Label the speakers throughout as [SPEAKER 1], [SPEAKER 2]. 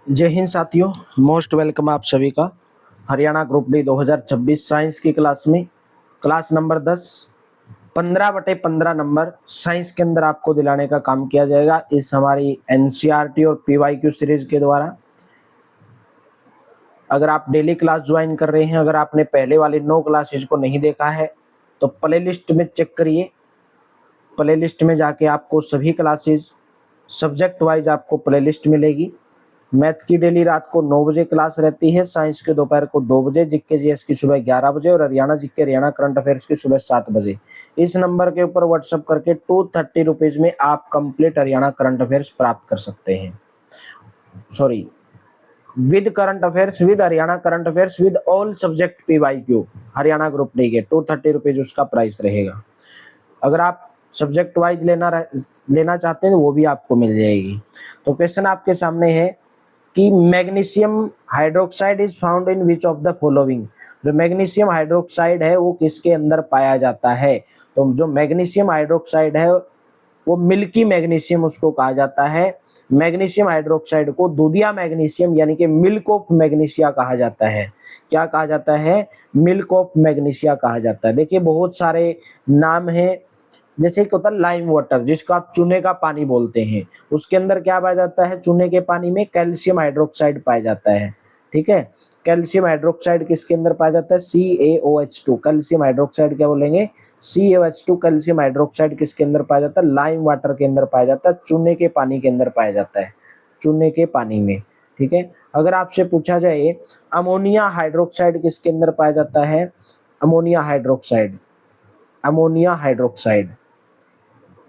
[SPEAKER 1] जय हिंद साथियों, most welcome आप सभी का हरियाणा ग्रुप डी 2026 साइंस की क्लास में। क्लास नंबर 10 15/15 नंबर साइंस के अंदर आपको दिलाने का काम किया जाएगा इस हमारी एनसीईआरटी और पीवाईक्यू सीरीज के द्वारा। अगर आप डेली क्लास ज्वाइन कर रहे हैं, अगर आपने पहले वाली 9 क्लासेज को नहीं देखा है तो प्ले लिस्ट में चेक करिए। प्ले लिस्ट में जाके आपको सभी क्लासेज सब्जेक्ट वाइज आपको प्ले लिस्ट मिलेगी। मैथ की डेली रात को 9 बजे क्लास रहती है, साइंस के दोपहर को 2 बजे, जीके जीएस की सुबह 11 बजे और Haryana GK Haryana current affairs की सुबह 7 बजे। इस नंबर के ऊपर व्हाट्सएप करके 230 रुपीज में आप कंप्लीट हरियाणा करंट अफेयर्स प्राप्त कर सकते हैं। Sorry, with current affairs, with Haryana current affairs, with all subject PYQ Haryana group D के 230 रुपीज उसका प्राइस रहेगा। अगर आप सब्जेक्ट वाइज लेना चाहते हैं तो वो भी आपको मिल जाएगी। तो क्वेश्चन आपके सामने है कि magnesium hydroxide is found in which of the following. जो मैग्नीशियम हाइड्रोक्साइड है वो किसके अंदर पाया जाता है? तो जो मैग्नीशियम हाइड्रोक्साइड है वो मिल्की मैग्नीशियम उसको कहा जाता है। मैग्नीशियम हाइड्रोक्साइड को दूधिया मैग्नीशियम यानी कि मिल्क ऑफ मैग्नीशिया कहा जाता है। क्या कहा जाता है? मिल्क ऑफ मैग्नीशिया कहा जाता है। देखिए बहुत सारे नाम हैं, जैसे एक होता है लाइम वाटर जिसको आप चूने का पानी बोलते हैं, उसके अंदर क्या पाया जाता है? चूने के पानी में कैल्शियम हाइड्रोक्साइड पाया जाता है। ठीक है, कैल्शियम हाइड्रोक्साइड किसके अंदर पाया जाता है? CaOH2। कैल्शियम हाइड्रोक्साइड क्या बोलेंगे? CaOH2। कैल्शियम हाइड्रोक्साइड किसके अंदर पाया जाता है? लाइम वाटर के अंदर पाया जाता है, चूने के पानी के अंदर पाया जाता है, चूने के पानी में। ठीक है, अगर आपसे पूछा जाए अमोनिया हाइड्रोक्साइड किसके अंदर पाया जाता है? Ammonia hydroxide, ammonia hydroxide,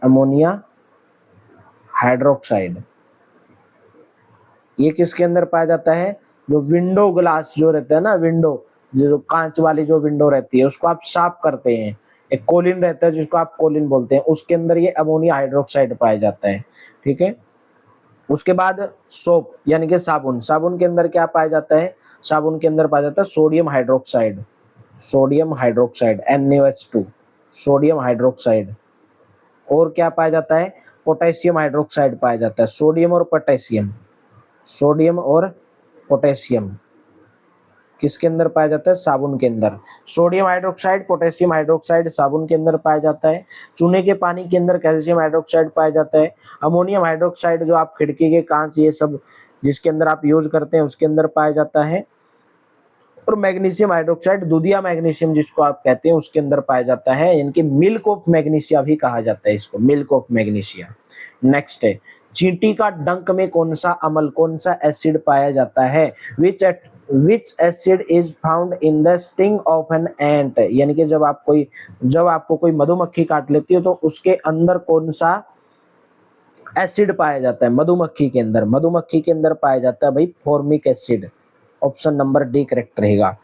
[SPEAKER 1] ammonia hydroxide ये किसके अंदर पाया जाता है? जो विंडो ग्लास जो रहता है ना, विंडो जो कांच वाली जो विंडो रहती है उसको आप साफ करते हैं, एक कोलिन रहता है जिसको आप कोलिन बोलते हैं, उसके अंदर ये अमोनिया हाइड्रोक्साइड पाया जाता है। ठीक है, उसके बाद सोप यानी कि साबुन, साबुन के अंदर क्या पाया जाता है? साबुन के अंदर पाया जाता है sodium hydroxide, sodium hydroxide NaOH2, sodium hydroxide. और क्या पाया जाता है? पोटेशियम हाइड्रोक्साइड पाया जाता है। सोडियम और पोटेशियम, सोडियम और पोटेशियम किसके अंदर पाया जाता है? साबुन के अंदर। सोडियम हाइड्रोक्साइड, पोटेशियम हाइड्रोक्साइड साबुन के अंदर पाया जाता है। चूने के पानी के अंदर कैल्शियम हाइड्रोक्साइड पाया जाता है। अमोनियम हाइड्रोक्साइड जो आप खिड़की के कांच ये सब जिसके अंदर आप यूज करते हैं उसके अंदर पाया जाता है। और मैग्नीशियम हाइड्रोक्साइड, दूधिया मैग्नीशियम जिसको आप कहते हैं उसके अंदर पाया जाता है, इनकी मिल्क ऑफ मैग्नीशिया भी कहा जाता है इसको, मिल्क ऑफ मैग्नीशिया। नेक्स्ट है चींटी का डंक में कौन सा अम्ल, कौन सा एसिड पाया जाता है? विच acid is found in the sting of an ant, यानी कि जब आपको कोई मधुमक्खी काट लेती है तो उसके अंदर कौन सा एसिड पाया जाता है? मधुमक्खी के अंदर, मधुमक्खी के अंदर पाया जाता है भाई formic acid. Option number D correct रहेगा।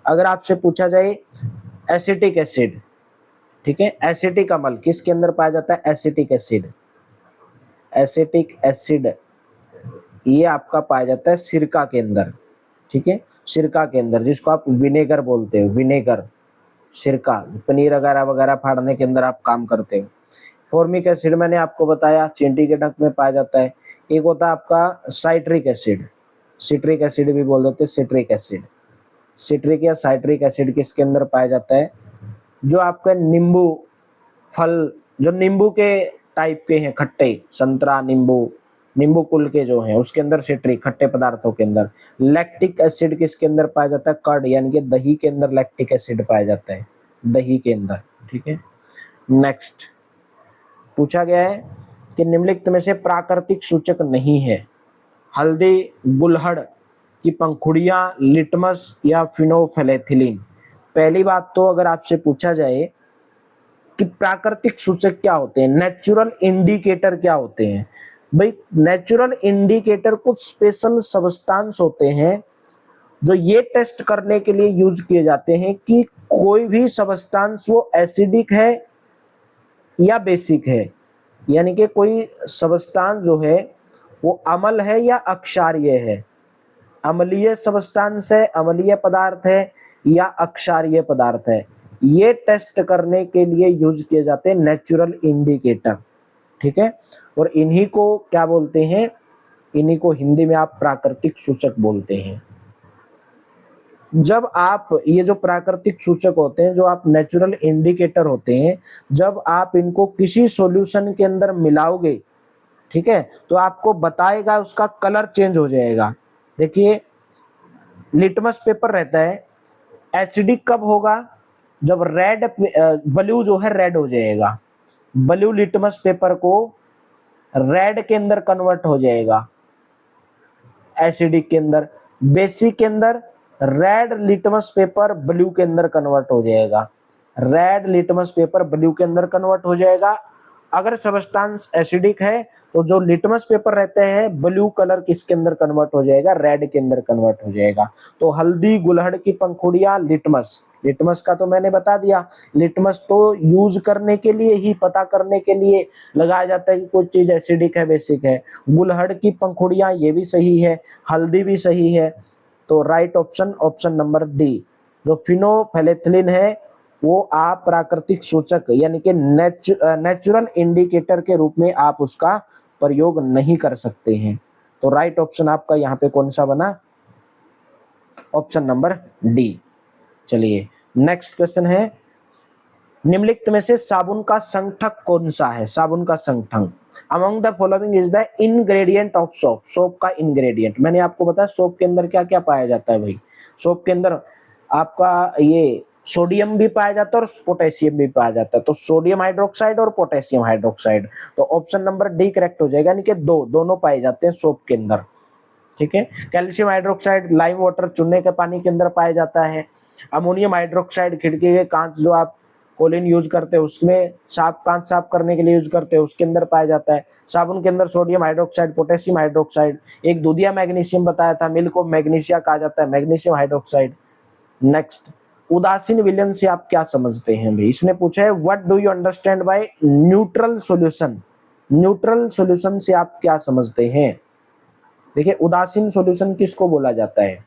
[SPEAKER 1] अगर आपसे पूछा जाए एसिटिक एसिड, ठीक है, एसिटिक अम्ल किसके अंदर पाया जाता है? एसिटिक एसिड, एसिटिक एसिड ये आपका पाया जाता है सिरका के अंदर। ठीक है, सिरका के अंदर जिसको आप विनेगर बोलते हो, विनेगर, सिरका, पनीर वगैरह वगैरह फाड़ने के अंदर आप काम करते हो। फॉर्मिक एसिड मैंने आपको बताया चींटी के डंक में पाया जाता है। एक होता है आपका साइट्रिक एसिड, सिट्रिक एसिड भी बोल देते हैं, सिट्रिक एसिड। सिट्रिक या साइट्रिक एसिड किसके अंदर पाया जाता है? जो आपका नींबू फल, जो नींबू के टाइप के हैं, खट्टे, संतरा, नींबू, नींबू कुल के जो हैं उसके अंदर सिट्रिक, खट्टे पदार्थों के अंदर। लैक्टिक एसिड किसके अंदर पाया जाता है? कर्ड यानी कि दही के अंदर लैक्टिक एसिड पाया जाता है, दही के अंदर। ठीक है, नेक्स्ट पूछा गया है कि निम्नलिखित में से प्राकृतिक सूचक नहीं है। हल्दी, गुलहड़ की पंखुड़ियां, लिटमस या फिनोफेलेथिलीन। पहली बात तो अगर आपसे पूछा जाए कि प्राकृतिक सूचक क्या होते हैं, नेचुरल इंडिकेटर क्या होते हैं? भाई नेचुरल इंडिकेटर कुछ स्पेशल सब्सटेंस होते हैं जो ये टेस्ट करने के लिए यूज किए जाते हैं कि कोई भी सब्सटेंस वो एसिडिक है या बेसिक है, यानी कि कोई सब्सटेंस जो है वो अम्ल है या अक्षारीय है, अम्लीय सब्सटेंस है, अम्लीय पदार्थ है या अक्षारीय पदार्थ है। ये टेस्ट करने के लिए यूज किए जाते हैं नेचुरल इंडिकेटर। ठीक है, और इन्हीं को क्या बोलते हैं? इन्हीं को हिंदी में आप प्राकृतिक सूचक बोलते हैं। जब आप ये जो प्राकृतिक सूचक होते हैं, जो आप नेचुरल इंडिकेटर होते हैं, जब आप इनको किसी सॉल्यूशन के अंदर मिलाओगे, ठीक है, तो आपको बताएगा, उसका कलर चेंज हो जाएगा। देखिए लिटमस पेपर रहता है, एसिडिक कब होगा, जब रेड ब्लू जो है रेड हो जाएगा, ब्लू लिटमस पेपर को रेड के अंदर कन्वर्ट हो जाएगा एसिडिक के अंदर। बेसिक के अंदर रेड लिटमस पेपर ब्लू के अंदर कन्वर्ट हो जाएगा, रेड लिटमस पेपर ब्लू के अंदर कन्वर्ट हो जाएगा। अगर सब्सटेंस एसिडिक है तो जो लिटमस पेपर रहते हैं ब्लू कलर किसके अंदर कन्वर्ट हो जाएगा, रेड के अंदर कन्वर्ट हो जाएगा। तो हल्दी, गुलहड़ की पंखुड़ियां, लिटमस, लिटमस का तो मैंने बता दिया, लिटमस तो यूज करने के लिए ही, पता करने के लिए लगाया जाता है कि कोई चीज एसिडिक है बेसिक है। गुलहड़ की पंखुड़ियां, ये भी सही है, हल्दी भी सही है। तो right option, option number D, जो फिनोफेलेथिलीन है वो आप प्राकृतिक सूचक यानी कि नेचुरल इंडिकेटर के रूप में आप उसका प्रयोग नहीं कर सकते हैं। तो राइट ऑप्शन आपका यहाँ पे कौन सा बना, ऑप्शन नंबर डी। चलिए नेक्स्ट क्वेश्चन है, निम्नलिखित में से साबुन का संगठक कौन सा है, साबुन का संगठक, among the following is the ingredient of soap, soap का इंग्रेडिएंट। मैंने आपको बताया सोप के अंदर क्या क्या पाया जाता है भाई, सोप के अंदर आपका ये सोडियम भी पाया जाता है और पोटेशियम भी पाया जाता है, तो सोडियम हाइड्रोक्साइड और पोटेशियम हाइड्रोक्साइड। तो ऑप्शन नंबर डी करेक्ट हो जाएगा, यानी कि दोनों पाए जाते हैं सोप के अंदर, ठीक है। कैल्शियम हाइड्रोक्साइड लाइम वाटर, चूने के पानी के अंदर पाया जाता है। अमोनियम हाइड्रोक्साइड खिड़की के कांच जो आप कोलिन यूज करते हैं उसमें, साफ कांच साफ करने के लिए यूज करते हैं उसके अंदर पाया जाता है। साबुन के अंदर सोडियम हाइड्रोक्साइड, पोटेशियम हाइड्रोक्साइड, एक दूधिया मैग्नीशियम बताया था, मिल्क को मैग्नीशिया कहा जाता है, मैग्नीशियम हाइड्रोक्साइड। नेक्स्ट, उदासीन विलयन से आप क्या समझते हैं भाई, इसने पूछा है what do you understand by neutral solution, neutral solution से आप क्या समझते हैं। देखिए उदासीन सॉल्यूशन किसको बोला जाता है,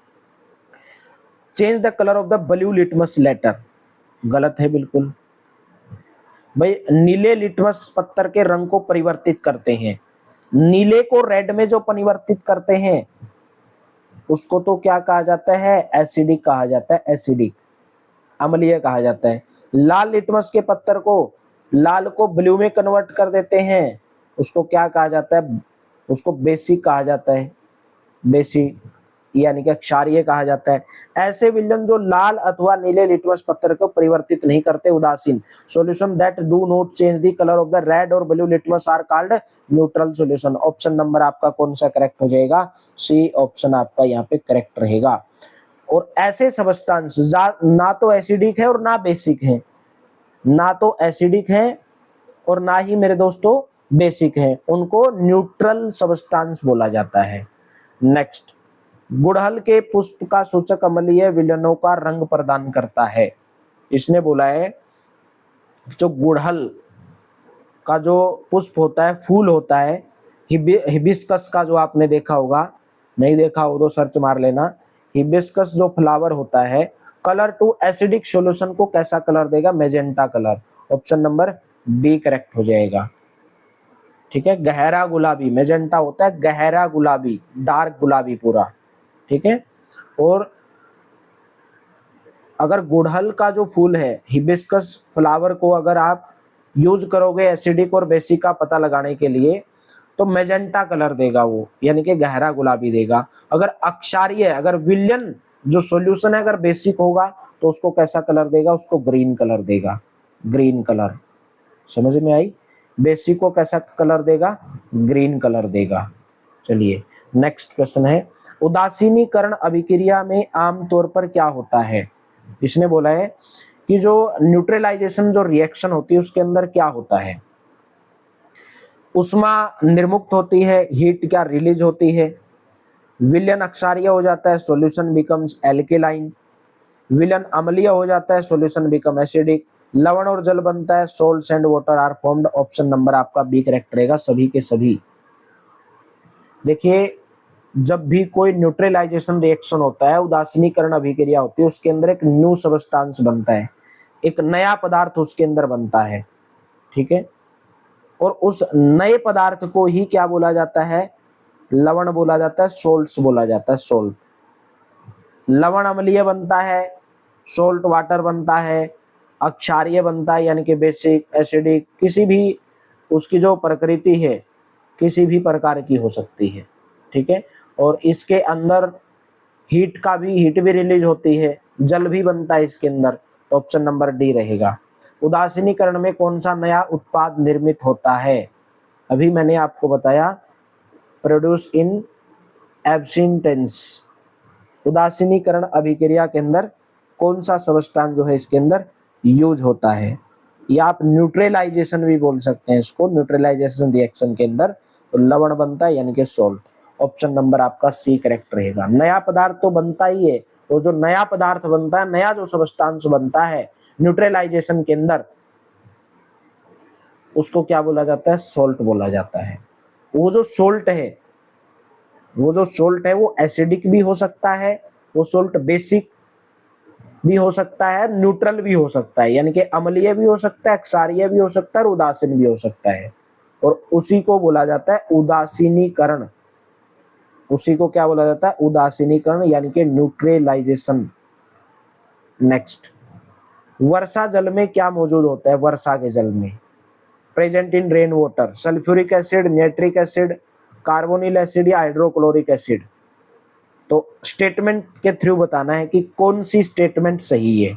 [SPEAKER 1] change the colour of the blue litmus letter, गलत है बिल्कुल भाई, नीले लिटमस पत्थर के रंग को परिवर्तित करते हैं, नीले को रेड में जो परिवर्तित करते हैं उसको तो क्या कहा जाता है, एसिडिक कहा जाता है, एसिडिक, अम्लीय कहा जाता है। लाल लिटमस के पत्थर को, लाल को ब्लू में कन्वर्ट कर देते हैं, उसको क्या कहा जाता है, उसको बेसिक कहा जाता है, बेसिक यानी कि क्षारीय कहा जाता है। ऐसे विलयन जो लाल अथवा नीले लिटमस पत्थर को परिवर्तित नहीं करते, उदासीन। Solution that do not change the colour of the red और blue litmus are called neutral solution. Option number आपका कौन सा करेक्ट हो जाएगा, सी ऑप्शन आपका यहाँ पे करेक्ट रहेगा। और ऐसे सब्सटेंस ना तो एसिडिक है और ना बेसिक है, ना तो एसिडिक है और ना ही मेरे दोस्तों बेसिक है, उनको न्यूट्रल सब्सटेंस बोला जाता है। नेक्स्ट, गुड़हल के पुष्प का सूचक अम्लीय विलयनों का रंग प्रदान करता है। इसने बोला है जो गुड़हल का जो पुष्प होता है, फूल होता है, हिबिस्कस का जो आपने देखा होगा, नहीं देखा हो तो सर्च मार लेना, हिबिस्कस जो फ्लावर होता है, कलर टू एसिडिक सॉल्यूशन को कैसा कलर देगा, magenta colour. Option number B correct हो जाएगा, ठीक है। गहरा गुलाबी, मैजेंटा होता है गहरा गुलाबी, डार्क गुलाबी पूरा, ठीक है। और अगर गुड़हल का जो फूल है, हिबिस्कस फ्लावर को अगर आप यूज करोगे एसिडिक और बेसिक का पता लगाने के लिए, तो मैजेंटा कलर देगा वो, यानी कि गहरा गुलाबी देगा। अगर अक्षारीय, अगर विलयन जो सॉल्यूशन है अगर बेसिक होगा तो उसको कैसा कलर देगा, उसको ग्रीन कलर देगा, ग्रीन कलर, समझ में आई। बेसिक को कैसा कलर देगा, ग्रीन कलर देगा। चलिए नेक्स्ट क्वेश्चन है, उदासीनीकरण अभिक्रिया में आमतौर पर क्या होता है। इसने बोला है कि जो न्यूट्रलाइजेशन जो रिएक्शन होती है उसके अंदर क्या होता है, उष्मा निर्मुक्त होती है, हीट क्या रिलीज होती है, विलयन अक्षारीय हो जाता है, सॉल्यूशन बिकम्स एल्केलाइन, विलयन अम्लीय हो जाता है, सॉल्यूशन बिकम एसिडिक, लवण और जल बनता है, salts and water are formed. Option number आपका बी करेक्ट रहेगा, सभी के सभी। देखिए जब भी कोई न्यूट्रलाइजेशन रिएक्शन होता है, उदासीनीकरण अभिक्रिया होती है, उसके अंदर एक न्यू सब्सटेंस बनता है, एक नया पदार्थ उसके अंदर बनता है, ठीक है। और उस नए पदार्थ को ही क्या बोला जाता है, लवण बोला जाता है, सोल्ट्स बोला जाता है, सोल्ट। लवण अम्लीय बनता है, सोल्ट वाटर बनता है, अक्षारीय बनता है यानी कि बेसिक, एसिडिक, किसी भी उसकी जो प्रकृति है किसी भी प्रकार की हो सकती है, ठीक है। और इसके अंदर हीट भी रिलीज होती है, जल भी बनता है इसके अंदर, तो ऑप्शन नंबर डी रहेगा। उदासीनीकरण में कौन सा नया उत्पाद निर्मित होता है? अभी मैंने आपको बताया, प्रोड्यूस इन एब्सिंटेंस। उदासीनीकरण अभिक्रिया के अंदर कौन सा सबस्टांस जो है इसके अंदर यूज होता है, या आप न्यूट्रलाइजेशन भी बोल सकते हैं इसको, न्यूट्रलाइजेशन रिएक्शन के अंदर तो लवण बनता है यानी कि सोल्ट। ऑप्शन नंबर आपका सी करेक्ट रहेगा। नया पदार्थ तो बनता ही है, वो जो नया पदार्थ बनता है, नया जो सबस्टांस बनता है न्यूट्रलाइजेशन के अंदर, उसको क्या बोला जाता है? सोल्ट बोला जाता है। वो जो सोल्ट है वो एसिडिक भी हो सकता है, वो सोल्ट बेसिक भी हो सकता है, न्यूट्रल भी हो सकता है, यानी कि अम्लीय भी हो सकता है, क्षारीय भी हो सकता है और उदासीन भी हो सकता है। और उसी को बोला जाता है उदासीनीकरण। उसी को क्या बोला जाता है? उदासीनीकरण यानी कि न्यूट्रलाइजेशन। नेक्स्ट, वर्षा जल में क्या मौजूद होता है? वर्षा के जल में present in rain water, sulphuric acid, nitric acid, carbonyl acid या हाइड्रोक्लोरिक एसिड। तो स्टेटमेंट के थ्रू बताना है कि कौन सी स्टेटमेंट सही है।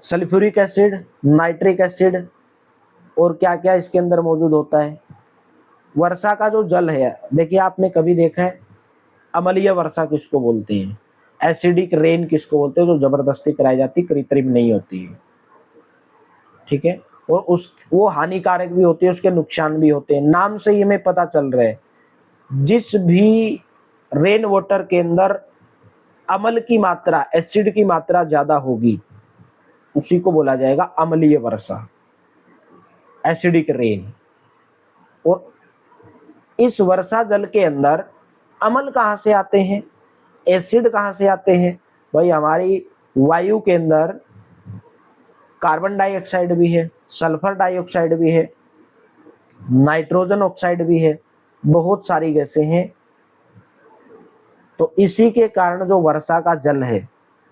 [SPEAKER 1] सल्फ्यूरिक एसिड, नाइट्रिक एसिड और क्या क्या इसके अंदर मौजूद होता है। वर्षा का जो जल है, देखिए आपने कभी देखा है अम्लीय वर्षा किसको बोलते हैं, एसिडिक रेन किसको बोलते हैं, जो जबरदस्ती कराई जाती, कृत्रिम नहीं होती है, ठीक है। और उस वो हानिकारक भी होती है, उसके नुकसान भी होते हैं, नाम से ही हमें पता चल रहा है। जिस भी रेन वाटर के अंदर अम्ल की मात्रा, एसिड की मात्रा ज्यादा होगी, उसी को बोला जाएगा अम्लीय वर्षा, एसिडिक रेन। और इस वर्षा जल के अंदर अम्ल कहाँ से आते हैं, एसिड कहाँ से आते हैं? भाई हमारी वायु के अंदर कार्बन डाइऑक्साइड भी है, सल्फर डाइऑक्साइड भी है, नाइट्रोजन ऑक्साइड भी है, बहुत सारी गैसें हैं। तो इसी के कारण जो वर्षा का जल है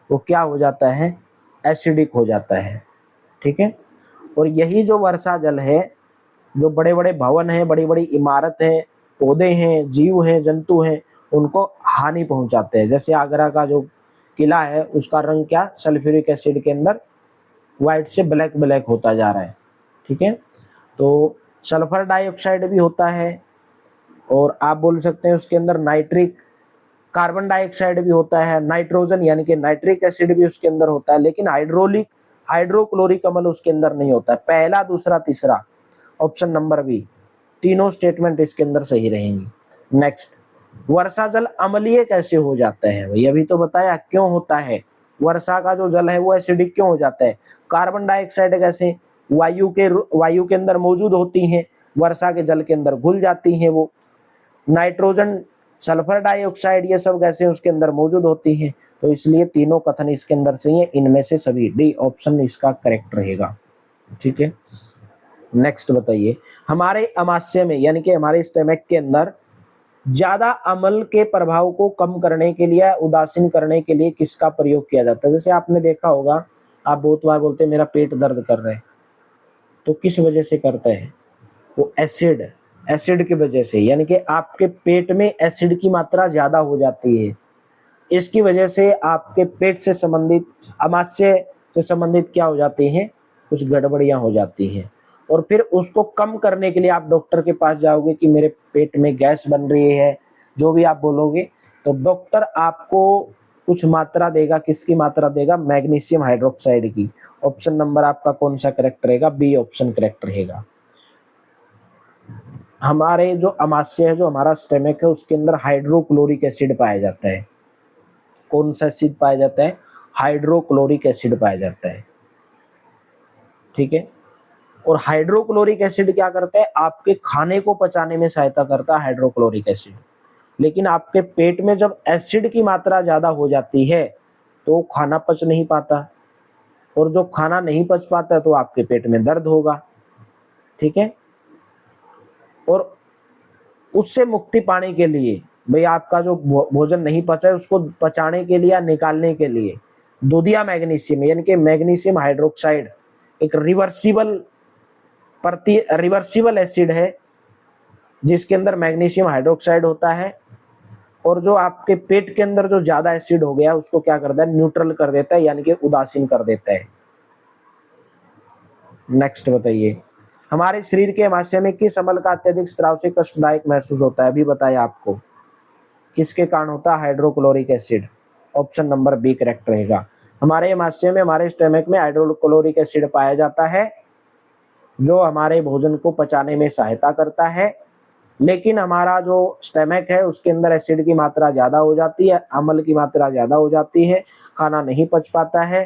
[SPEAKER 1] वो क्या हो जाता है? एसिडिक हो जाता है, ठीक है। और यही जो वर्षा जल है, जो बड़े बड़े भवन हैं, बड़ी बड़ी इमारत हैं, पौधे हैं, जीव हैं, जंतु हैं, उनको हानि पहुंचाते हैं। जैसे आगरा का जो किला है उसका रंग क्या, सल्फ्यूरिक एसिड के अंदर व्हाइट से ब्लैक ब्लैक होता जा रहा है, ठीक है। तो सल्फर डाइऑक्साइड भी होता है, और आप बोल सकते हैं उसके अंदर नाइट्रिक, कार्बन डाइऑक्साइड भी होता है, नाइट्रोजन यानी कि नाइट्रिक एसिड भी उसके अंदर होता है, लेकिन हाइड्रोक्लोरिक अम्ल उसके अंदर नहीं होता है। पहला, दूसरा, तीसरा, ऑप्शन नंबर बी, तीनों स्टेटमेंट इसके अंदर सही रहेंगी। नेक्स्ट, वर्षा जल अम्लीय कैसे हो जाता है? भाई अभी तो बताया क्यों होता है। वर्षा का जो जल है वो एसिडिक क्यों हो जाता है? कार्बन डाइऑक्साइड गैसें वायु के अंदर मौजूद होती हैं, वर्षा के जल के अंदर घुल जाती हैं। वो नाइट्रोजन, सल्फर डाइऑक्साइड, ये सब गैसें उसके अंदर मौजूद होती हैं। तो इसलिए तीनों कथन इसके अंदर सही है, इनमें से सभी डी ऑप्शन इसका करेक्ट रहेगा, ठीक है। नेक्स्ट बताइए, हमारे अमाशय में यानी कि हमारे स्टमक के अंदर ज्यादा अम्ल के प्रभाव को कम करने के लिए, उदासीन करने के लिए किसका प्रयोग किया जाता है? जैसे आपने देखा होगा, आप बहुत बार बोलते हैं मेरा पेट दर्द कर रहा है, तो किस वजह से करता है? वो एसिड की वजह से, यानी कि आपके पेट में एसिड की मात्रा ज्यादा हो जाती है। इसकी वजह से आपके पेट से संबंधित, अमाशय से संबंधित क्या हो जाती हैं? कुछ गड़बड़ियां हो जाती हैं। और फिर उसको कम करने के लिए आप डॉक्टर के पास जाओगे कि मेरे पेट में गैस बन रही है, जो भी आप बोलोगे, तो डॉक्टर आपको कुछ मात्रा देगा। किसकी मात्रा देगा? मैग्नीशियम हाइड्रोक्साइड की। ऑप्शन नंबर आपका कौन सा करेक्ट रहेगा? बी ऑप्शन करेक्ट रहेगा। हमारे जो अमाशय है, जो हमारा स्टमक है, उसके अंदर हाइड्रोक्लोरिक एसिड पाया जाता है। कौन सा एसिड पाया जाता है? हाइड्रोक्लोरिक एसिड पाया जाता है, ठीक है। और हाइड्रोक्लोरिक एसिड क्या करता है? आपके खाने को पचाने में सहायता करता है हाइड्रोक्लोरिक एसिड। लेकिन आपके पेट में जब एसिड की मात्रा ज्यादा हो जाती है तो खाना पच नहीं पाता, और जो खाना नहीं पच पाता तो आपके पेट में दर्द होगा, ठीक है। और उससे मुक्ति पाने के लिए, भाई आपका जो भोजन नहीं पचा है उसको पचाने के लिए या निकालने के लिए दूधिया मैग्नीशियम यानी कि मैग्नीशियम हाइड्रोक्साइड एक रिवर्सिबल एसिड है जिसके अंदर मैग्नीशियम हाइड्रोक्साइड होता है, और जो आपके पेट के अंदर जो ज्यादा एसिड हो गया उसको क्या करता है, न्यूट्रल कर देता है यानी कि उदासीन कर देता है। नेक्स्ट बताइए, हमारे शरीर के अमाशय में किस अम्ल का अत्यधिक स्राव से कष्टदायक महसूस होता है? अभी बताया आपको किसके कारण होता है, hydrochloric acid. Option number B correct रहेगा। हमारे अमाशय में, हमारे स्टमक में हाइड्रोक्लोरिक एसिड पाया जाता है जो हमारे भोजन को पचाने में सहायता करता है, लेकिन हमारा जो स्टमक है उसके अंदर एसिड की मात्रा ज़्यादा हो जाती है, अम्ल की मात्रा ज़्यादा हो जाती है, खाना नहीं पच पाता है,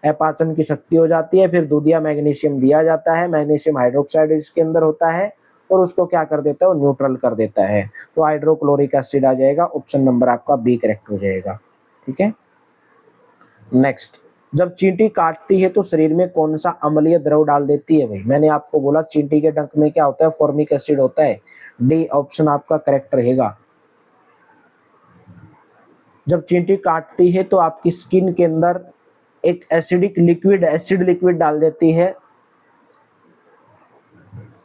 [SPEAKER 1] अपाचन की शक्ति हो जाती है, फिर दूधिया मैग्नीशियम दिया जाता है, मैग्नीशियम हाइड्रोक्साइड इसके अंदर होता है और उसको क्या कर देता है, वो न्यूट्रल कर देता है। तो हाइड्रोक्लोरिक एसिड आ जाएगा, ऑप्शन नंबर आपका बी करेक्ट हो जाएगा। ठीक है, नेक्स्ट, जब चींटी काटती है तो शरीर में कौन सा अम्लीय द्रव डाल देती है? भाई मैंने आपको बोला चींटी के डंक में क्या होता है, फॉर्मिक एसिड होता है। डी ऑप्शन आपका करेक्ट रहेगा। जब चींटी काटती है तो आपकी स्किन के अंदर एक एसिडिक लिक्विड, एसिड लिक्विड डाल देती है।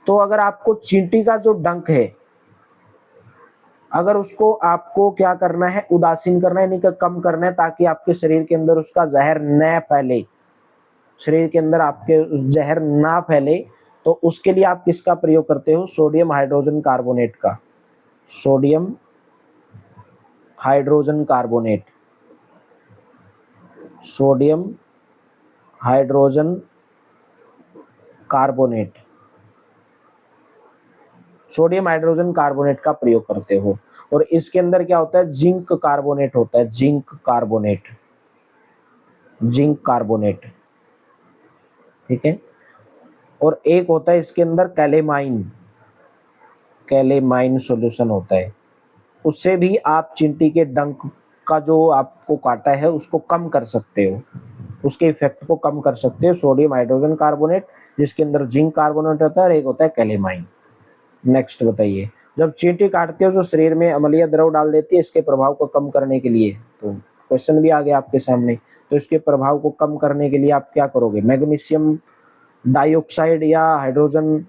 [SPEAKER 1] तो अगर आपको चींटी का जो डंक है, अगर उसको आपको क्या करना है, उदासीन करना है, यानी कि कम करना है ताकि आपके शरीर के अंदर उसका जहर न फैले, शरीर के अंदर आपके जहर ना फैले, तो उसके लिए आप किसका प्रयोग करते हो, सोडियम हाइड्रोजन कार्बोनेट का। Sodium hydrogen carbonate, sodium hydrogen carbonate, sodium hydrogen carbonate का प्रयोग करते हो। और इसके अंदर क्या होता है, जिंक कार्बोनेट होता है, जिंक कार्बोनेट, जिंक कार्बोनेट। ठीक है, और एक होता है इसके अंदर कैलेमाइन, कैलेमाइन सॉल्यूशन होता है। उससे भी आप चींटी के डंक का जो आपको काटा है उसको कम कर सकते हो, उसके इफेक्ट को कम कर सकते हो। सोडियम हाइड्रोजन कार्बोनेट जिसके अंदर जिंक कार्बोनेट होता है, और एक होता है कैलेमाइन। नेक्स्ट बताइए, जब चींटी काटती है तो शरीर में अम्लीय द्रव डाल देती है, इसके प्रभाव को कम करने के लिए। तो क्वेश्चन भी आ गया आपके सामने, तो इसके प्रभाव को कम करने के लिए आप क्या करोगे, मैग्नीशियम डाइऑक्साइड या हाइड्रोजन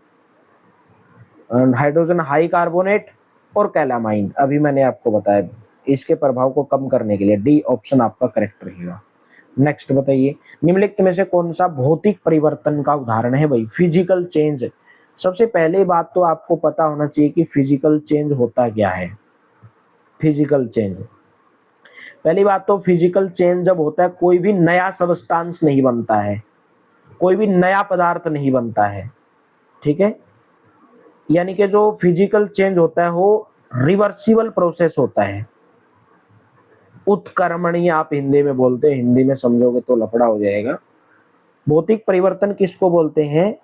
[SPEAKER 1] हाई कार्बोनेट और कैलामाइन, अभी मैंने आपको बताया, इसके प्रभाव को कम करने के लिए डी ऑप्शन आपका करेक्ट रहेगा। नेक्स्ट बताइए, निम्नलिखित में से कौन सा भौतिक परिवर्तन का उदाहरण है? भाई फिजिकल चेंज। सबसे पहले बात तो आपको पता होना चाहिए कि फिजिकल चेंज होता क्या है। फिजिकल चेंज, पहली बात तो फिजिकल चेंज जब होता है कोई भी नया सबस्टांस नहीं बनता है, कोई भी नया पदार्थ नहीं बनता है। ठीक है, यानी कि जो फिजिकल चेंज होता है वो रिवर्सिबल प्रोसेस होता है, उत्क्रमणीय आप हिंदी में बोलते हैं, हिंदी में समझोगे तो लफड़ा हो जाएगा। भौतिक परिवर्तन किसको बोलते हैं,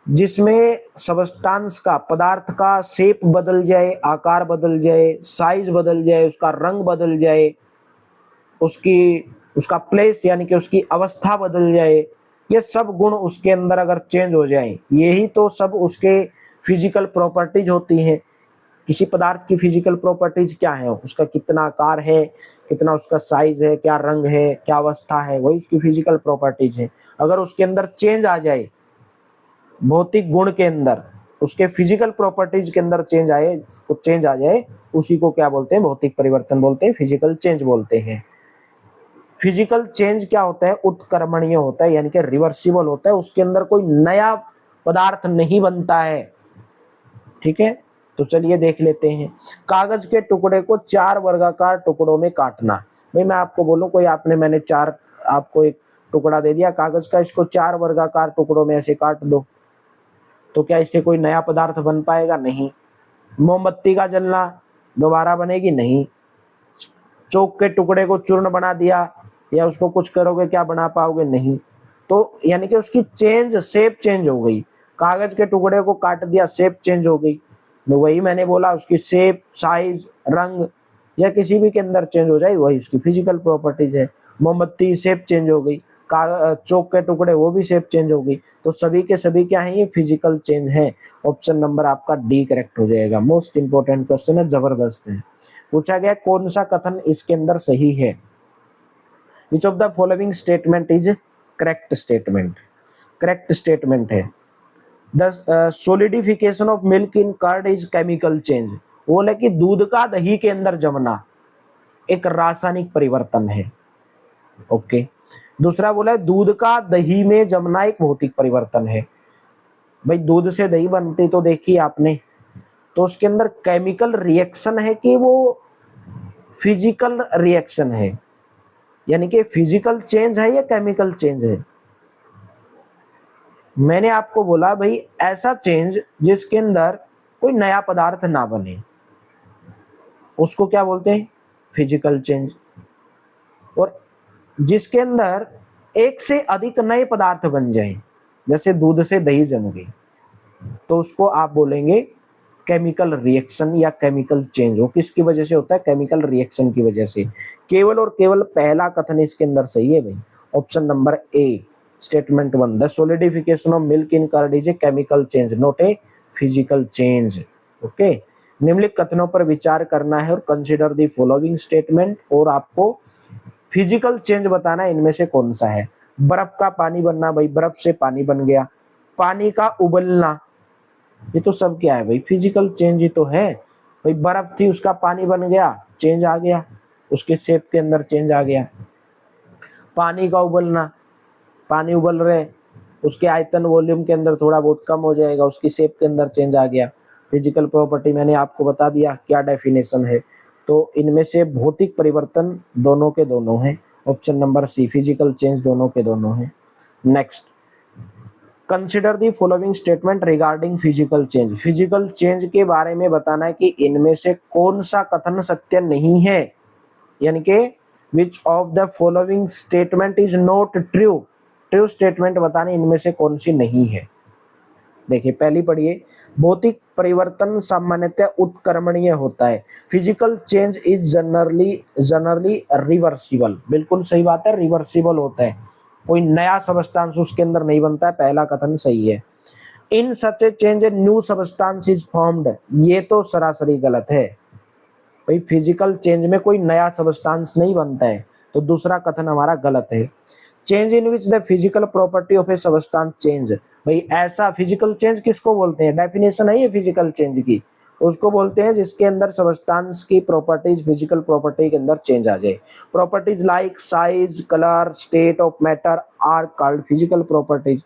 [SPEAKER 1] जिसमें सबस्टांस का, पदार्थ का शेप बदल जाए, आकार बदल जाए, साइज बदल जाए, उसका रंग बदल जाए, उसका प्लेस यानी कि उसकी अवस्था बदल जाए, ये सब गुण उसके अंदर अगर चेंज हो जाए, यही तो सब उसके फिजिकल प्रॉपर्टीज होती हैं। किसी पदार्थ की फिजिकल प्रॉपर्टीज क्या है, उसका कितना आकार है, कितना उसका साइज है, क्या रंग है, क्या अवस्था है, वही उसकी फिजिकल प्रॉपर्टीज है। अगर उसके अंदर चेंज आ जाए, भौतिक गुण के अंदर, उसके फिजिकल प्रॉपर्टीज के अंदर चेंज आ जाए, उसी को क्या बोलते हैं, भौतिक परिवर्तन बोलते हैं, फिजिकल चेंज बोलते हैं। फिजिकल चेंज क्या होता है, उत्क्रमणीय होता है, यानी कि रिवर्सिबल होता है, उसके अंदर कोई नया पदार्थ नहीं बनता है। ठीक है, तो चलिए देख लेते हैं। कागज के टुकड़े को 4 वर्गाकार टुकड़ों में काटना। भाई मैं आपको बोलूं, मैंने 4 आपको एक टुकड़ा दे दिया कागज का, इसको 4 वर्गाकार टुकड़ों में ऐसे काट दो, तो क्या इससे कोई नया पदार्थ बन पाएगा? नहीं। मोमबत्ती का जलना दोबारा बनेगी? नहीं। चौक के टुकड़े को चूर्ण बना दिया या उसको कुछ करोगे, क्या बना पाओगे? नहीं। तो यानी कि उसकी शेप चेंज हो गई। कागज के टुकड़े को काट दिया, शेप चेंज हो गई। तो वही मैंने बोला, उसकी शेप, साइज, रंग या किसी भी के अंदर चेंज हो जाए, वही उसकी फिजिकल प्रॉपर्टीज है। मोमबत्ती शेप चेंज हो गई, चौक के टुकड़े वो भी शेप चेंज होगी। तो सभी के सभी क्या है, ये फिजिकल चेंज है। ऑप्शन नंबर आपका डी करेक्ट हो जाएगा। मोस्ट इंपोर्टेंट क्वेश्चन है, जबरदस्त है। पूछा गया कौन सा कथन इसके अंदर सही है। Which of the following statement is correct statement. Correct statement है the solidification of milk in curd is chemical change. बोले कि दूध का दही के अंदर जमना एक रासायनिक परिवर्तन है। ओके। दूसरा बोला है दूध का दही में जमना एक भौतिक परिवर्तन है। भाई दूध से दही बनती तो देखी आपने, तो उसके अंदर केमिकल रिएक्शन है कि वो फिजिकल रिएक्शन है, यानी कि फिजिकल चेंज है या केमिकल चेंज है। मैंने आपको बोला भाई ऐसा चेंज जिसके अंदर कोई नया पदार्थ ना बने, उसको क्या बोलते हैं, फिजिकल चेंज। और जिसके अंदर एक से अधिक नए पदार्थ बन जाए, जैसे दूध से दही जम गई, तो उसको आप बोलेंगे केमिकल रिएक्शन या केमिकल चेंज। वो किसकी वजह से होता है, केमिकल रिएक्शन की वजह से। केवल और केवल पहला कथन इसके अंदर सही है भाई। Option number A statement 1 the solidification of milk in curd is a chemical change not a physical change. Okay. निम्नलिखित कथनों पर विचार करना है और कंसीडर द फॉलोइंग स्टेटमेंट, और आपको फिजिकल चेंज बताना है इनमें से कौन सा है। बर्फ का पानी बनना, भाई बर्फ से पानी बन गया। पानी का उबलना, ये तो सब क्या है भाई, फिजिकल चेंज ही तो है। भाई बर्फ थी उसका पानी बन गया, चेंज आ गया, उसके शेप के अंदर चेंज आ गया। पानी का उबलना, पानी उबल रहे, उसके आयतन वॉल्यूम के अंदर थोड़ा बहुत कम हो जाएगा, उसकी शेप के अंदर चेंज आ गया। फिजिकल प्रॉपर्टी मैंने आपको बता दिया क्या डेफिनेशन है। तो इनमें से भौतिक परिवर्तन दोनों के दोनों हैं। Option number C physical change दोनों के दोनों हैं। Next, consider the following statement regarding physical change. Physical change के बारे में बताना है कि इनमें से कौन सा कथन सत्य नहीं है, यानी कि विच of the following statement is not true. True statement बताने इनमें से कौन सी नहीं है। देखिए पहली पढ़िए, भौतिक परिवर्तन सामान्यतः उत्क्रमणीय होता है। Physical change is generally reversible. बिल्कुल सही बात है, रिवर्सिबल होता है, कोई नया सबस्टांस उसके अंदर नहीं बनता है। पहला कथन सही है। In such a change a new substance is formed, ये तो सरासरी गलत है। भाई फिजिकल चेंज में कोई नया सबस्टांस नहीं बनता है, तो दूसरा कथन हमारा गलत है। Change in which the physical property of A substance change, भाई ऐसा फिजिकल चेंज किसको बोलते हैं, डेफिनेशन है ये फिजिकल चेंज की, उसको बोलते हैं जिसके अंदर सबस्टांस की प्रॉपर्टीज फिजिकल प्रॉपर्टी के अंदर चेंज आ जाए। Properties like size, colour, state of matter are called physical properties.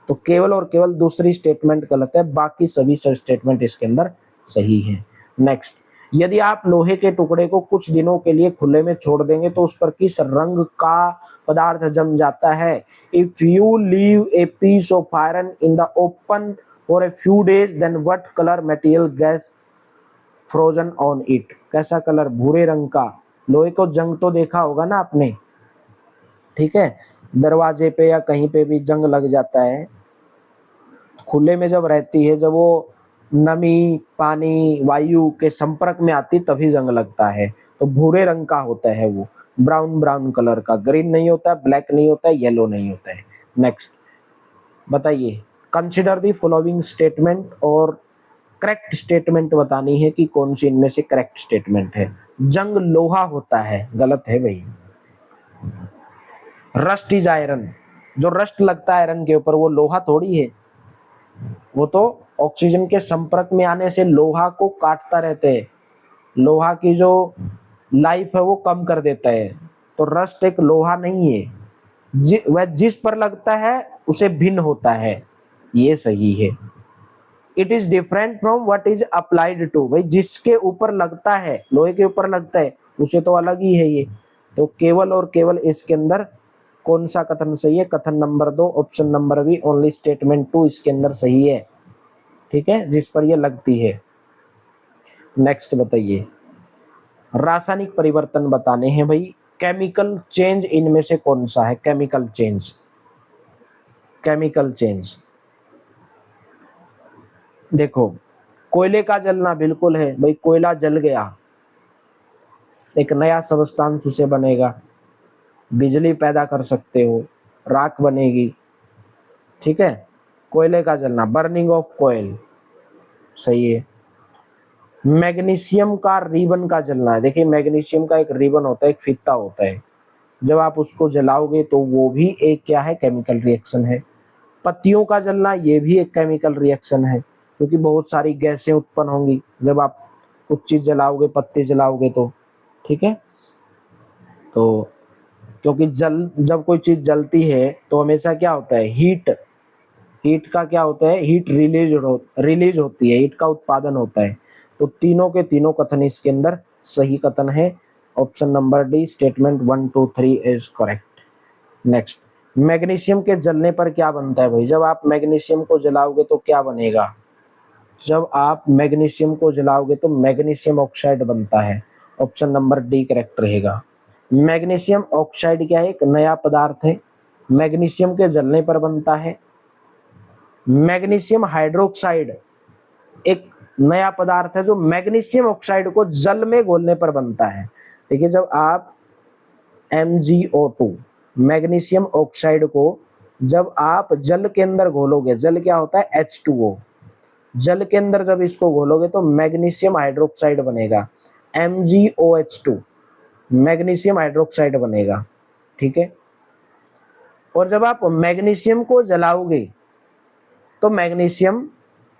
[SPEAKER 1] तो केवल और केवल दूसरी स्टेटमेंट गलत है, बाकी सभी स्टेटमेंट इसके अंदर सही है। नेक्स्ट, यदि आप लोहे के टुकड़े को कुछ दिनों के लिए खुले में छोड़ देंगे तो उस पर किस रंग का पदार्थ जम जाता है। If you leave a piece of iron in the open for a few days then what colour material gas frozen on it. कैसा कलर, भूरे रंग का। लोहे को जंग तो देखा होगा ना आपने, ठीक है, दरवाजे पे या कहीं पे भी जंग लग जाता है, खुले में जब रहती है, जब वो नमी, पानी, वायु के संपर्क में आती तभी जंग लगता है। तो भूरे रंग का होता है वो, ब्राउन ब्राउन कलर का, ग्रीन नहीं होता है, ब्लैक नहीं होता है, येलो नहीं होता है। नेक्स्ट बताइए, कंसिडर दी फॉलोइंग स्टेटमेंट, और करेक्ट स्टेटमेंट बतानी है कि कौन सी इनमें से करेक्ट स्टेटमेंट है। जंग लोहा होता है, गलत है भाई। रस्ट इज आयरन, जो रस्ट लगता है आयरन के ऊपर वो लोहा थोड़ी है, वो तो ऑक्सीजन के संपर्क में आने से लोहा को काटता रहते हैं, लोहा की जो लाइफ है वो कम कर देता है। तो रस्ट एक लोहा नहीं है, वह जिस पर लगता है उसे भिन्न होता है, ये सही है। It is different from what is applied to, भाई जिसके ऊपर लगता है, लोहे के ऊपर लगता है, उसे तो अलग ही है ये। तो केवल और केवल इसके अंदर कौन सा कथन सही है, कथन number 2 option number B only statement 2 इसके अंदर सही है, ठीक है, जिस पर ये लगती है। नेक्स्ट बताइए, रासायनिक परिवर्तन बताने हैं भाई। केमिकल चेंज इनमें से कौन सा है, केमिकल चेंज। केमिकल चेंज देखो, कोयले का जलना बिल्कुल है भाई, कोयला जल गया, एक नया सबस्टांस उसे बनेगा, बिजली पैदा कर सकते हो, राख बनेगी, ठीक है। कोयले का जलना, बर्निंग ऑफ कोयल, सही है। मैग्नीशियम का रिबन का जलना है, देखिए मैग्नीशियम का एक रिबन होता है, एक फीता होता है, जब आप उसको जलाओगे तो वो भी एक क्या है, केमिकल रिएक्शन है। पत्तियों का जलना, ये भी एक केमिकल रिएक्शन है, क्योंकि बहुत सारी गैसें उत्पन्न होंगी जब आप कुछ चीज जलाओगे, पत्ते जलाओगे तो, ठीक है। तो क्योंकि जब कोई चीज जलती है तो हमेशा क्या होता है, हीट का क्या होता है, हीट रिलीज होती है, हीट का उत्पादन होता है। तो तीनों के तीनों कथन इसके अंदर सही कथन है। Option number D, statement 1 2 3 is correct. Next, magnesium के जलने पर क्या बनता है भाई, जब आप मैग्नीशियम को जलाओगे तो क्या बनेगा, जब आप मैग्नीशियम को जलाओगे तो मैग्नीशियम ऑक्साइड बनता है। ऑप्शन नंबर डी करेक्ट रहेगा। मैग्नीशियम ऑक्साइड क्या है, एक नया पदार्थ है, मैग्नीशियम के जलने पर बनता है। मैग्नीशियम हाइड्रोक्साइड एक नया पदार्थ है जो मैग्नीशियम ऑक्साइड को जल में घोलने पर बनता है। देखिए जब आप MgO2 मैग्नीशियम ऑक्साइड को जब आप जल के अंदर घोलोगे, जल क्या होता है H2O, जल के अंदर जब इसको घोलोगे तो मैग्नीशियम हाइड्रोक्साइड बनेगा, MgOH2 मैग्नीशियम हाइड्रोक्साइड बनेगा, ठीक है। और जब आप मैग्नीशियम को जलाओगे तो मैग्नीशियम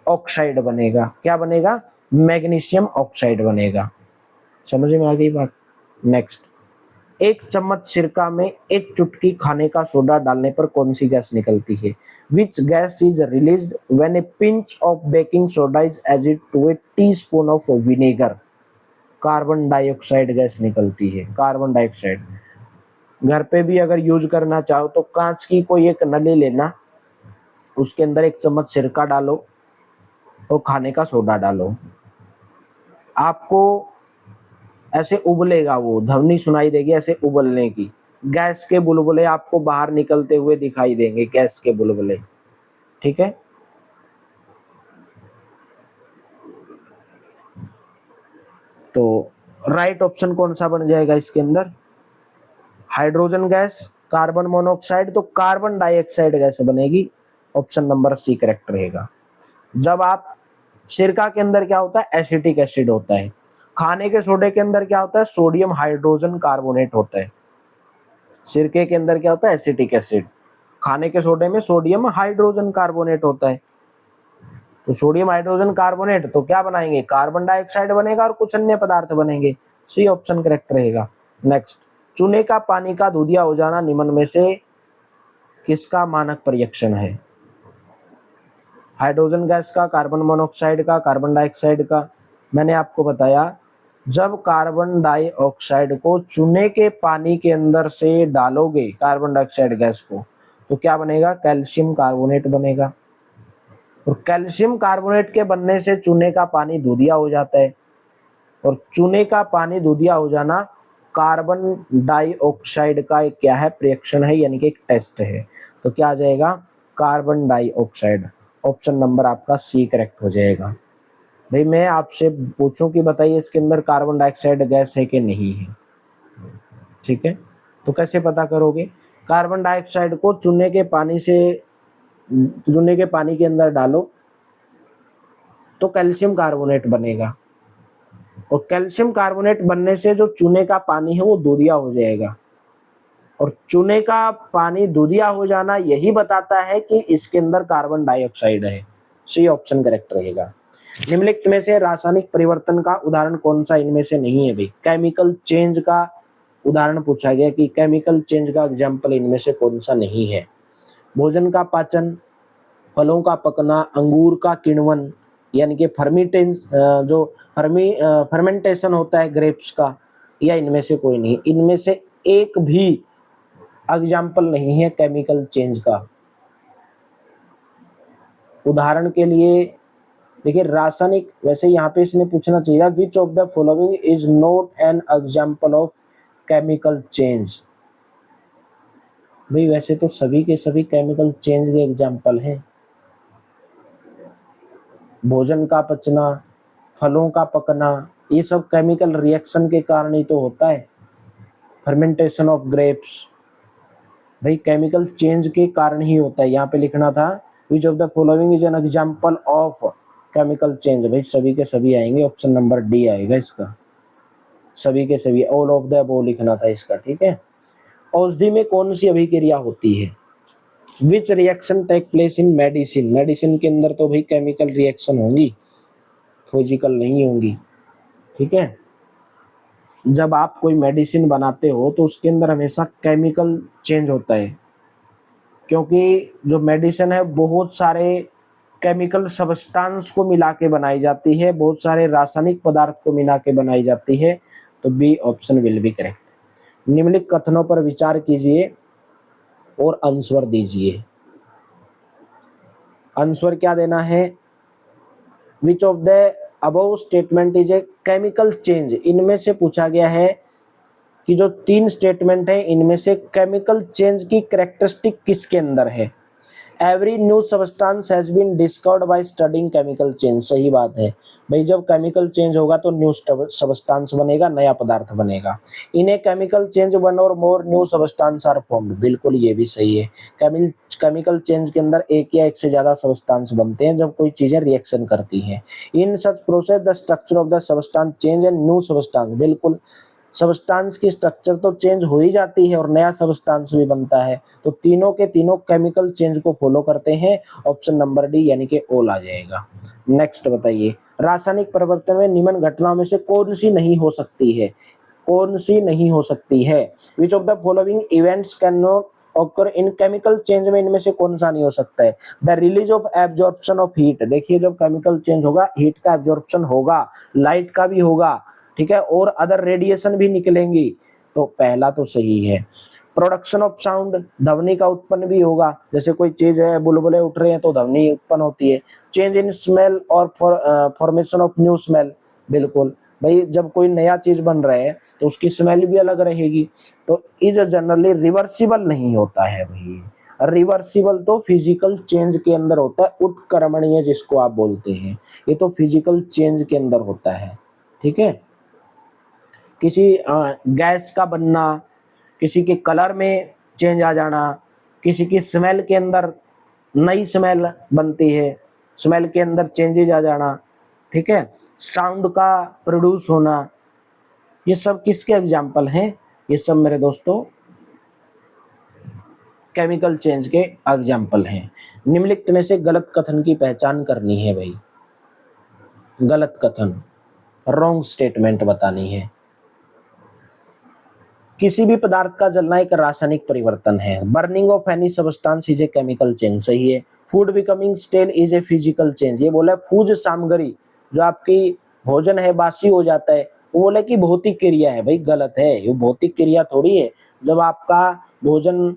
[SPEAKER 1] ऑक्साइड बनेगा, क्या बनेगा, मैग्नीशियम ऑक्साइड बनेगा। समझ में आ गई बात। नेक्स्ट, एक चम्मच सिरका में एक चुटकी खाने का सोडा डालने पर कौन सी गैस निकलती है, which gas is released when a pinch of baking soda is added to a teaspoon of vinegar. Carbon dioxide gas निकलती है, कार्बन डाइऑक्साइड। घर पे भी अगर यूज करना चाहो तो कांच की कोई एक नली लेना, उसके अंदर एक चम्मच सिरका डालो और खाने का सोडा डालो, आपको ऐसे उबलेगा, वो ध्वनि सुनाई देगी ऐसे उबलने की, गैस के बुलबुले आपको बाहर निकलते हुए दिखाई देंगे, गैस के बुलबुले, ठीक है। तो राइट ऑप्शन कौन सा बन जाएगा इसके अंदर, हाइड्रोजन गैस, कार्बन मोनोऑक्साइड, तो कार्बन डाइऑक्साइड गैस बनेगी। ऑप्शन नंबर सी करेक्ट रहेगा। जब आप सिरका के अंदर क्या होता है, एसिटिक एसिड होता है, खाने के सोडे के अंदर क्या होता है, सोडियम हाइड्रोजन कार्बोनेट होता है। सिरके के अंदर क्या होता है, एसिटिक एसिड, खाने के सोडे में सोडियम हाइड्रोजन कार्बोनेट होता है। तो सोडियम हाइड्रोजन कार्बोनेट तो क्या बनाएंगे, कार्बन डाइऑक्साइड बनेगा और कुछ अन्य पदार्थ बनेंगे। सी ऑप्शन करेक्ट रहेगा। नेक्स्ट, चूने का पानी का दूधिया हो जाना निम्न में से किसका मानक रिएक्शन है, हाइड्रोजन गैस का, कार्बन मोनोऑक्साइड का, कार्बन डाइऑक्साइड का। मैंने आपको बताया जब कार्बन डाइऑक्साइड को चूने के पानी के अंदर से डालोगे, कार्बन डाइऑक्साइड गैस को, तो क्या बनेगा, कैल्शियम कार्बोनेट बनेगा। और कैल्शियम कार्बोनेट के बनने से चूने का पानी दूधिया हो जाता है, और चूने का पानी दूधिया हो जाना कार्बन डाइऑक्साइड का एक क्या है, रिएक्शन है, यानी कि एक टेस्ट है। तो क्या आ जाएगा, कार्बन डाइऑक्साइड। ऑप्शन नंबर आपका सी करेक्ट हो जाएगा। भाई मैं आपसे पूछूं कि बताइए इसके अंदर कार्बन डाइऑक्साइड गैस है कि नहीं है, ठीक है। तो कैसे पता करोगे, कार्बन डाइऑक्साइड को चूने के पानी के अंदर डालो तो कैल्शियम कार्बोनेट बनेगा, और कैल्शियम कार्बोनेट बनने से जो चूने का पानी है वो दूधिया हो जाएगा, और चूने का पानी दूधिया हो जाना यही बताता है कि इसके अंदर कार्बन डाइऑक्साइड है। सी ऑप्शन करेक्ट रहेगा। निम्नलिखित में से रासायनिक परिवर्तन का उदाहरण कौन सा इनमें से नहीं है भाई, केमिकल चेंज का उदाहरण पूछा गया कि केमिकल चेंज का एग्जाम्पल इनमें से कौन सा नहीं है, भोजन का पाचन, फलों का पकना, अंगूर का किण्वन, यानी कि फर्मेंटेशन होता है ग्रेप्स का, या इनमें से कोई नहीं, इनमें से एक भी एग्जाम्पल नहीं है केमिकल चेंज का। उदाहरण के लिए देखिए रासायनिक, वैसे यहाँ पे इसने पूछना चाहिए विच of the following is not an example of chemical change. भाई वैसे तो सभी के सभी केमिकल चेंज के एग्जाम्पल हैं, भोजन का पचना, फलों का पकना, ये सब केमिकल रिएक्शन के कारण ही तो होता है, फर्मेंटेशन ऑफ ग्रेप्स। भाई केमिकल चेंज के कारण ही होता है, यहाँ पे लिखना था विच of the following is an example of chemical change. भाई सभी के सभी आएंगे, ऑप्शन नंबर डी आएगा इसका, सभी के सभी, ऑल ऑफ द अबव लिखना था इसका, ठीक है। औषधि में कौन सी अभिक्रिया होती है? Which reaction take place in medicine? Medicine के अंदर तो भाई केमिकल रिएक्शन होंगी, फिजिकल नहीं होंगी, ठीक है। जब आप कोई मेडिसिन बनाते हो तो उसके अंदर हमेशा केमिकल चेंज होता है, क्योंकि जो मेडिसिन है बहुत सारे केमिकल सब्सटेंस को मिला के बनाई जाती है, बहुत सारे रासायनिक पदार्थ को मिला के बनाई जाती है। तो B option will be correct. निम्नलिखित कथनों पर विचार कीजिए और आंसर दीजिए। आंसर क्या देना है? Which of the above statement is a chemical change? इनमें से पूछा गया है कि जो 3 स्टेटमेंट है इनमें से केमिकल चेंज की कैरेक्टरिस्टिक किसके अंदर है? Every new substance has been discovered by studying chemical change. सही बात है भाई, जब केमिकल चेंज होगा तो न्यू सब्सटेंस बनेगा, नया पदार्थ बनेगा। In a chemical change one और more new substances are formed. बिल्कुल ये भी सही है, केमिकल चेंज के अंदर एक या एक से ज्यादा सब्सटेंस बनते हैं जब कोई चीजें रिएक्शन करती हैं। In such process the structure of the substance change and new substance. बिल्कुल, सब्सटेंस की स्ट्रक्चर तो चेंज हो ही जाती है और नया सब्सटेंस भी बनता है, तो तीनों के तीनों केमिकल चेंज को फॉलो करते हैं। ऑप्शन नंबर डी यानी कि ओल आ जाएगा। नेक्स्ट बताइए, रासायनिक परिवर्तन में निम्न घटनाओं में से कौन सी नहीं हो सकती है? कौन सी नहीं हो सकती है? Which of the following events can not occur in chemical change में इनमें से कौन सा नहीं हो सकता है? The release of absorption of heat. देखिए जब केमिकल चेंज होगा हीट का एब्जॉर्प्शन होगा, लाइट का भी होगा, ठीक है, और अदर रेडिएशन भी निकलेंगी, तो पहला तो सही है। प्रोडक्शन ऑफ साउंड, ध्वनि का उत्पन्न भी होगा, जैसे कोई चीज है बुलबुले उठ रहे हैं तो ध्वनि उत्पन्न होती है। चेंज इन स्मेल और फॉर्मेशन ऑफ न्यू स्मेल। बिल्कुल भाई, जब कोई नया चीज बन रहा है तो उसकी स्मेल भी अलग रहेगी। तो इज जनरली रिवर्सिबल नहीं होता है भाई, रिवर्सिबल तो फिजिकल चेंज के अंदर होता है, उत्क्रमणीय जिसको आप बोलते हैं, ये तो फिजिकल चेंज के अंदर होता है, ठीक है। किसी गैस का बनना, किसी के कलर में चेंज आ जाना, किसी की स्मेल के अंदर नई स्मेल बनती है, स्मेल के अंदर चेंजेज आ जाना, ठीक है, साउंड का प्रोड्यूस होना, ये सब किसके एग्जाम्पल हैं? ये सब मेरे दोस्तों केमिकल चेंज के एग्जाम्पल हैं। निम्नलिखित में से गलत कथन की पहचान करनी है भाई, गलत कथन, रॉन्ग स्टेटमेंट बतानी है। किसी भी पदार्थ का जलना एक रासायनिक परिवर्तन है। Burning of any substance is a chemical change. सही है। Food becoming stale is a physical change. ये बोला फूड सामग्री, जो आपकी भोजन है बासी हो जाता है, वो बोला कि भौतिक क्रिया है। भाई गलत है, ये भौतिक क्रिया थोड़ी है। जब आपका भोजन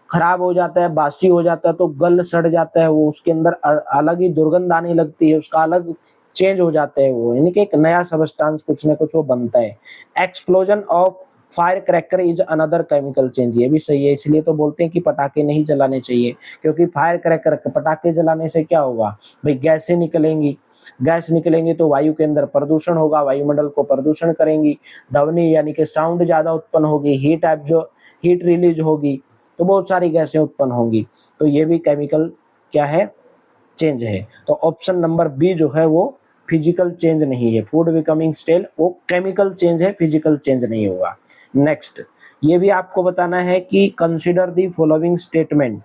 [SPEAKER 1] खराब हो जाता है, बासी हो जाता है, तो गल सड़ जाता है वो, उसके अंदर अलग ही दुर्गंध आने लगती है, उसका अलग चेंज हो जाता है वो, यानी कि एक नया सब्सटेंस कुछ ना कुछ वो बनता है। Explosion of fire cracker is another chemical change. ये भी सही है, इसलिए तो बोलते हैं कि पटाखे नहीं जलाने चाहिए, क्योंकि फायर क्रैकर, पटाखे जलाने से क्या होगा भाई, गैसें निकलेंगी, गैस निकलेंगे तो वायु के अंदर प्रदूषण होगा, वायुमंडल को प्रदूषण करेंगी, ध्वनि यानी कि साउंड ज्यादा उत्पन्न होगी, हीट रिलीज होगी, तो बहुत सारी गैसें उत्पन्न होंगी। तो ये भी केमिकल क्या है, चेंज है। तो ऑप्शन नंबर बी जो है वो फिजिकल चेंज नहीं है। फूड बिकमिंग स्टेल वो केमिकल चेंज है, फिजिकल चेंज नहीं होगा। नेक्स्ट, ये भी आपको बताना है कि consider the following statement,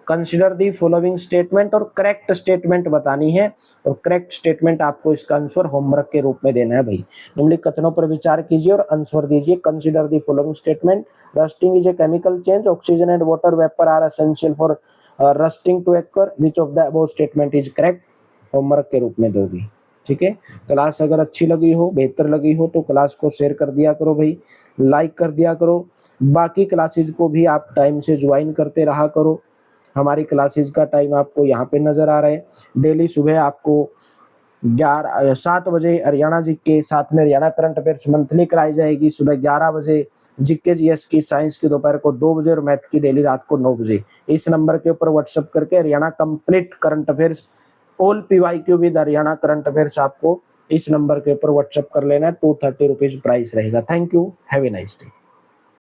[SPEAKER 1] consider the following statement और करेक्ट स्टेटमेंट बतानी है, और करेक्ट स्टेटमेंट आपको इसका आंसर होमवर्क के रूप में देना है भाई। निम्नलिखित कथनों पर विचार कीजिए और आंसर दीजिए। Consider the following statement, rusting is a chemical change, oxygen and water vapour are essential for rusting to occur, which of the above statement is correct. Homework के रूप में दोगी, ठीक है। क्लास अगर अच्छी लगी हो, बेहतर लगी हो, तो क्लास को शेयर कर दिया करो भाई, लाइक कर दिया करो। बाकी क्लासेज को भी आप टाइम से ज्वाइन करते रहा करो। हमारी क्लासेज का टाइम आपको यहाँ पे नजर आ रहा है। डेली सुबह आपको 7 बजे हरियाणा जीके, साथ में हरियाणा करंट अफेयर्स मंथली कराई जाएगी। सुबह 11 बजे जीके जीएस की, साइंस की दोपहर को 2 बजे, और मैथ की डेली रात को 9 बजे। इस नंबर के ऊपर व्हाट्सएप करके Haryana complete current affairs, all PYQ with Haryana current affairs आपको इस नंबर के ऊपर व्हाट्सएप कर लेना है। 230 रुपीज प्राइस रहेगा। Thank you, have a nice day.